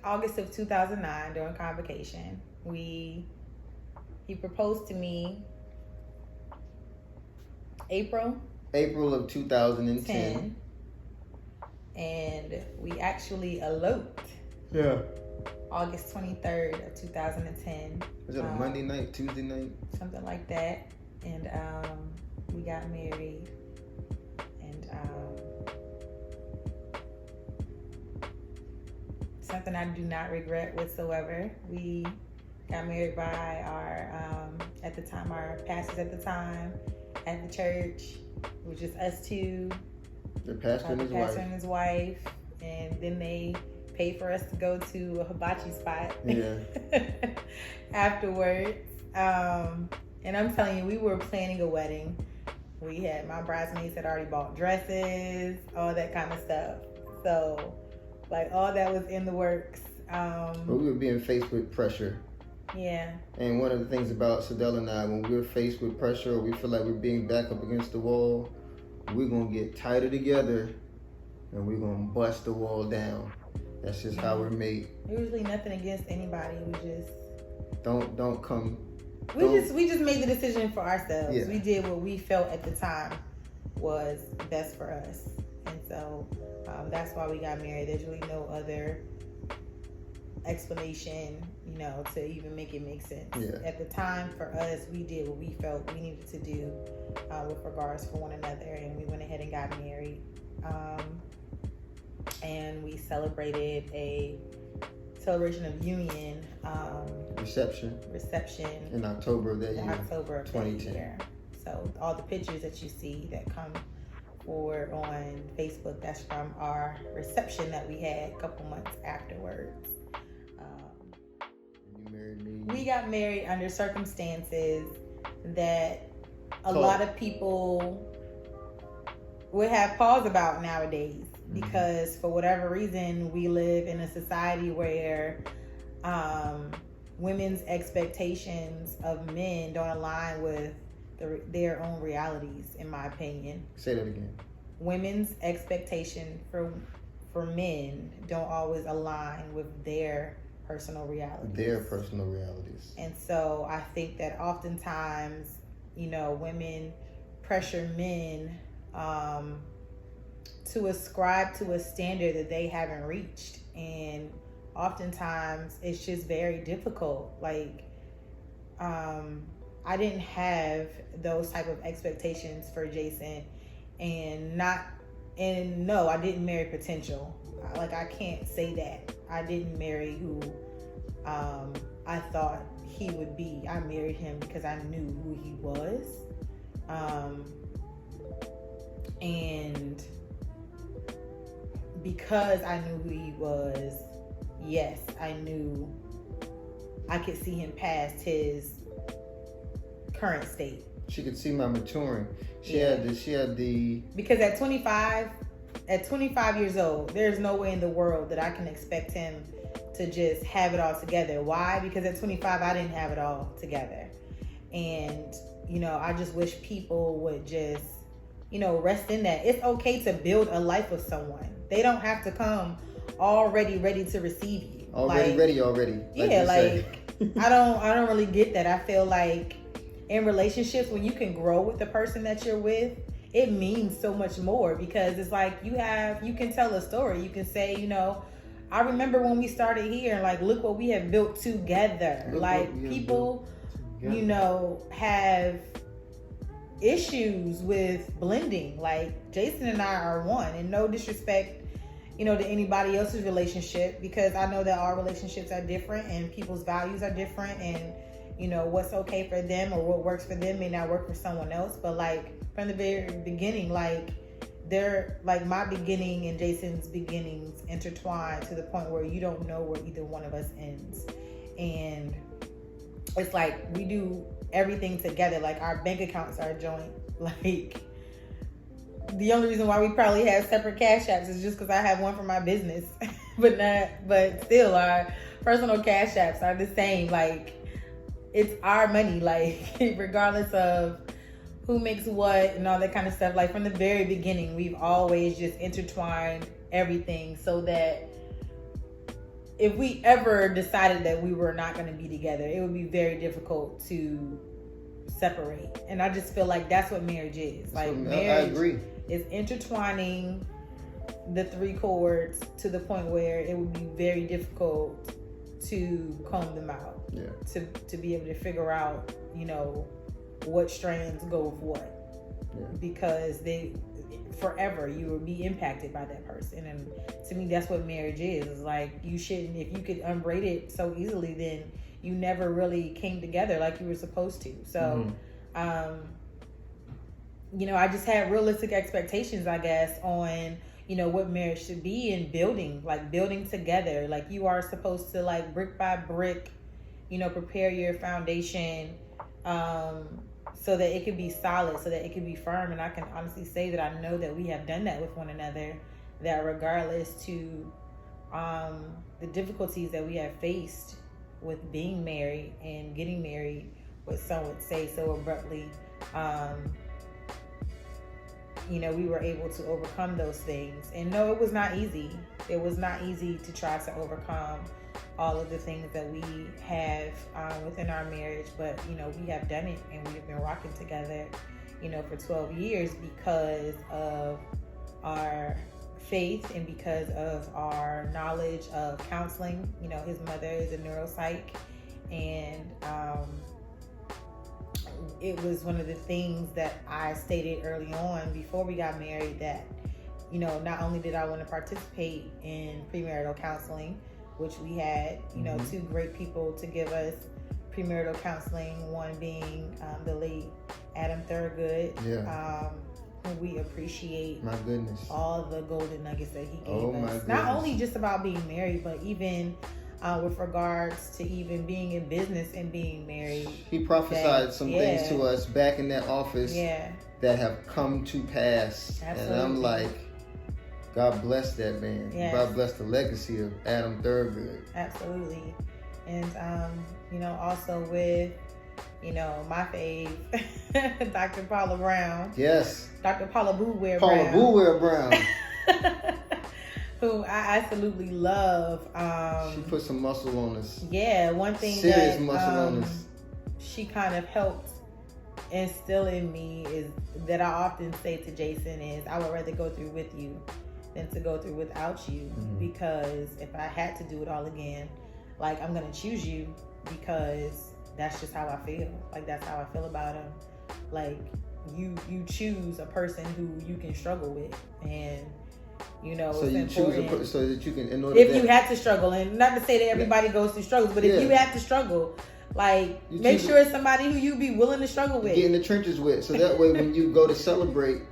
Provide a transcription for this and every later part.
August of 2009 during convocation. He proposed to me April of 2010. And we actually eloped. Yeah. August 23rd of 2010. Was it a Monday night, Tuesday night? Something like that. And we got married. And something I do not regret whatsoever. We got married by our pastors at the time at the church. It was just us two. The pastor and his wife. And then they paid for us to go to a hibachi spot. Yeah. Afterwards. And I'm telling you, we were planning a wedding. My bridesmaids had already bought dresses, all that kind of stuff. So, all that was in the works. But we were being faced with pressure. Yeah. And one of the things about Sadell and I, when we're faced with pressure or we feel like we're being back up against the wall, we're going to get tighter together and we're going to bust the wall down. That's just how we're made. Usually nothing against anybody. We just... Don't come... We just made the decision for ourselves. Yeah. We did what we felt at the time was best for us. And so that's why we got married. There's really no other explanation, to even make it make sense. Yeah. At the time, for us, we did what we felt we needed to do with regards for one another, and we went ahead and got married. And we celebrated a celebration of union reception in October of that year. October of 2010. Year. So all the pictures that you see that come forward on Facebook, that's from our reception that we had a couple months afterwards. You married me. We got married under circumstances that a lot of people would have pause about nowadays, because for whatever reason we live in a society where women's expectations of men don't align with their own realities, in my opinion. Say that again. Women's expectation for men don't always align with their personal realities. And so I think that oftentimes, women pressure men to ascribe to a standard that they haven't reached. And oftentimes it's just very difficult. I didn't have those type of expectations for Jason, and no, I didn't marry potential. I can't say that. I didn't marry who I thought he would be. I married him because I knew who he was. And because I knew who he was, yes, I knew I could see him past his current state. She could see my maturing. She had the because at 25 years old, there's no way in the world that I can expect him to just have it all together. Why? Because at 25 I didn't have it all together. And I just wish people would just rest in that. It's okay to build a life with someone. They don't have to come already ready to receive you. Ready. I don't really get that. I feel like in relationships, when you can grow with the person that you're with, it means so much more, because it's like you can tell a story. You can say, I remember when we started here, look what we have built together. People, have issues with blending. Jason and I are one, and no disrespect, to anybody else's relationship, because I know that our relationships are different and people's values are different, and what's okay for them or what works for them may not work for someone else. But from the very beginning, they're my beginning and Jason's beginnings intertwined to the point where you don't know where either one of us ends. And it's we do everything together. Our bank accounts are joint. the only reason why we probably have separate cash apps is just because I have one for my business, but still our personal cash apps are the same. Like, it's our money, like regardless of who makes what and all that kind of stuff. Like from the very beginning, we've always just intertwined everything so that if we ever decided that we were not going to be together, it would be very difficult to separate. And I just feel like that's what marriage is. Like, marriage, I agree, is intertwining the three cords to the point where it would be very difficult to comb them out. Yeah. To be able to figure out, you know, what strands go with what. Yeah. Because forever you will be impacted by that person. And to me, that's what marriage is. It's like, you shouldn't, if you could unbraid it so easily, then you never really came together like you were supposed to. So, you know, I just had realistic expectations, I guess, on, you know, what marriage should be, and building together. Like, you are supposed to, like, brick by brick, you know, prepare your foundation, so that it could be solid, so that it could be firm. And I can honestly say that I know that we have done that with one another, that regardless to the difficulties that we have faced with being married and getting married, what some would say so abruptly, you know, we were able to overcome those things. And no, it was not easy. It was not easy to try to overcome all of the things that we have within our marriage. But, you know, we have done it, and we have been rocking together, you know, for 12 years because of our faith and because of our knowledge of counseling. You know, his mother is a neuropsych, and it was one of the things that I stated early on before we got married, that, you know, not only did I want to participate in premarital counseling, which we had, you know, two great people to give us premarital counseling, one being the late Adam Thurgood, who we appreciate. My goodness. All the golden nuggets that he gave us. Not only just about being married, but even with regards to even being in business and being married. He prophesied some things to us back in that office that have come to pass. Absolutely. And I'm like, God bless that man. Yes. God bless the legacy of Adam Thurgood. Absolutely. And, you know, also with, you know, my fave, Dr. Paula Brown. Yes. Dr. Paula Boo Wear Brown. Paula Boo Wear Brown. Who I absolutely love. She put some muscle on us. Yeah, one thing serious muscle on us. She kind of helped instill in me is that I often say to Jason is, I would rather go through with you than to go through without you. Because if I had to do it all again, like, I'm gonna choose you because that's just how I feel. Like, that's how I feel about him. Like, you choose a person who you can struggle with, and you know, so you choose so that you can, in order if you have to struggle, and not to say that everybody goes through struggles, but if you have to struggle, like, make sure it's somebody who you be willing to struggle with, get in the trenches with, so that way when you go to celebrate,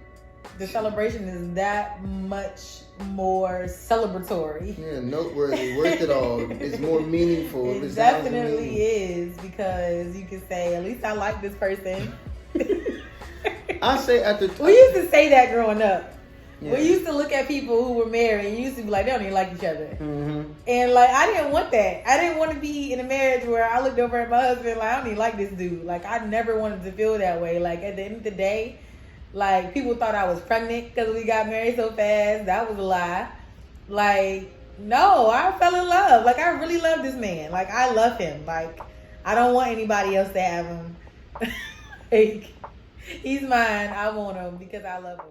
the celebration is that much more celebratory. Yeah, noteworthy, worth it all. It's more meaningful. It definitely is, because you can say, at least I like this person. I say we used to say that growing up. Yeah. We used to look at people who were married and used to be like, they don't even like each other. And like, I didn't want that. I didn't want to be in a marriage where I looked over at my husband like, I don't even like this dude. Like, I never wanted to feel that way. Like, at the end of the day, like, people thought I was pregnant because we got married so fast. That was a lie. Like, no, I fell in love. Like, I really love this man. Like, I love him. Like, I don't want anybody else to have him. Like, he's mine. I want him because I love him.